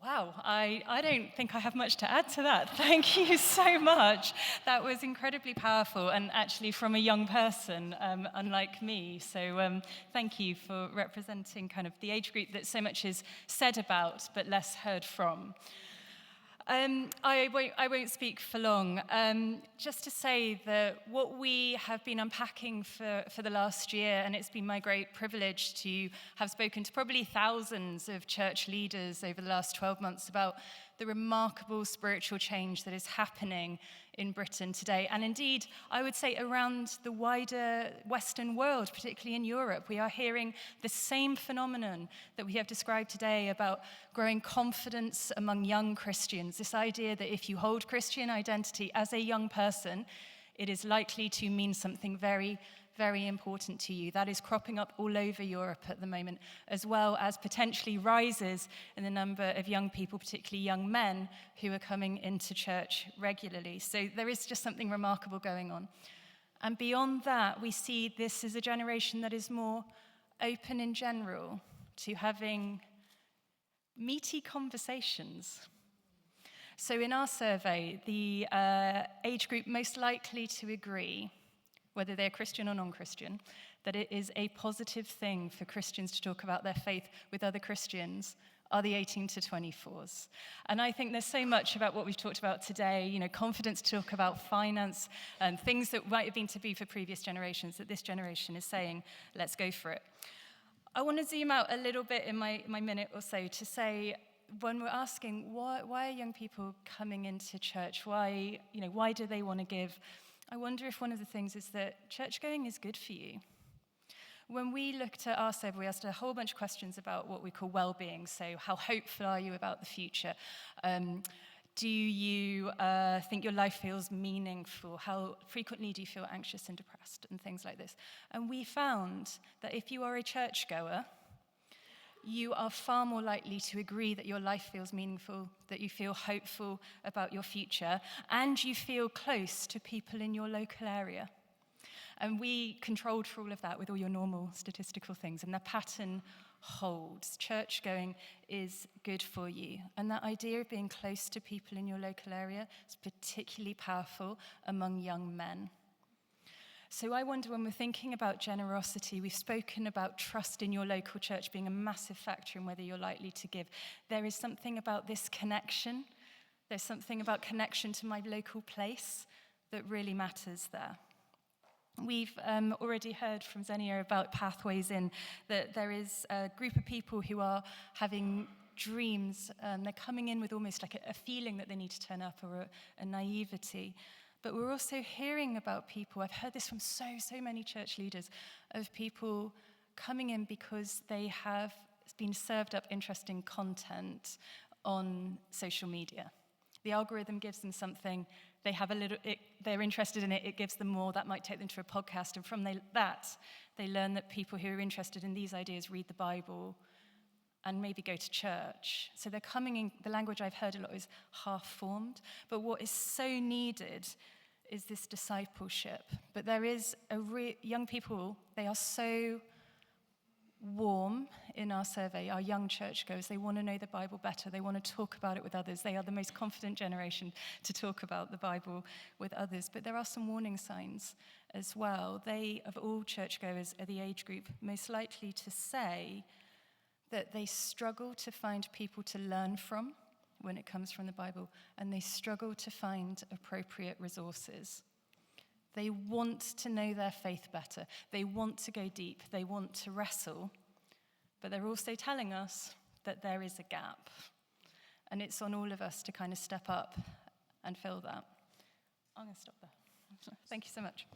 Wow, I don't think I have much to add to that. Thank you so much. That was incredibly powerful, and actually from a young person, unlike me. So thank you for representing kind of the age group that so much is said about but less heard from. I won't speak for long. Just to say that what we have been unpacking for the last year, and it's been my great privilege to have spoken to probably thousands of church leaders over the last 12 months about the remarkable spiritual change that is happening in Britain today. And indeed, I would say around the wider Western world, particularly in Europe, we are hearing the same phenomenon that we have described today about growing confidence among young Christians. This idea that if you hold Christian identity as a young person, it is likely to mean something very, very important to you. That is cropping up all over Europe at the moment, as well as potentially rises in the number of young people, particularly young men, who are coming into church regularly. So there is just something remarkable going on. And beyond that, we see this as a generation that is more open in general to having meaty conversations. So in our survey, the age group most likely to agree, whether they're Christian or non-Christian, that it is a positive thing for Christians to talk about their faith with other Christians are the 18 to 24s. And I think there's so much about what we've talked about today, confidence to talk about finance and things that might have been taboo for previous generations, that this generation is saying, let's go for it. I want to zoom out a little bit in my minute or so to say, when we're asking why are young people coming into church, why do they want to give, I wonder if one of the things is that church going is good for you. When we looked at our survey, we asked a whole bunch of questions about what we call well-being. So how hopeful are you about the future? Do you think your life feels meaningful? How frequently do you feel anxious and depressed? And things like this. And we found that if you are a churchgoer, you are far more likely to agree that your life feels meaningful, that you feel hopeful about your future, and you feel close to people in your local area. And we controlled for all of that with all your normal statistical things, and the pattern holds. Church going is good for you. And that idea of being close to people in your local area is particularly powerful among young men. So I wonder, when we're thinking about generosity, we've spoken about trust in your local church being a massive factor in whether you're likely to give. There is something about this connection. There's something about connection to my local place that really matters there. We've already heard from Xenia about Pathways In, that there is a group of people who are having dreams. They're coming in with almost like a feeling that they need to turn up, or a naivety. But we're also hearing about people, I've heard this from so many church leaders, of people coming in because they have been served up interesting content on social media. The algorithm gives them something, they're interested in it, it gives them more, that might take them to a podcast, and from that, they learn that people who are interested in these ideas read the Bible and maybe go to church. So they're coming in, the language I've heard a lot is half-formed, but what is so needed is this discipleship. But there is young people, they are so warm in our survey, our young churchgoers. They want to know the Bible better. They want to talk about it with others. They are the most confident generation to talk about the Bible with others. But there are some warning signs as well. They, of all churchgoers, are the age group most likely to say that they struggle to find people to learn from when it comes from the Bible, and they struggle to find appropriate resources. They want to know their faith better. They want to go deep. They want to wrestle. But they're also telling us that there is a gap. And it's on all of us to kind of step up and fill that. I'm going to stop there. Thank you so much.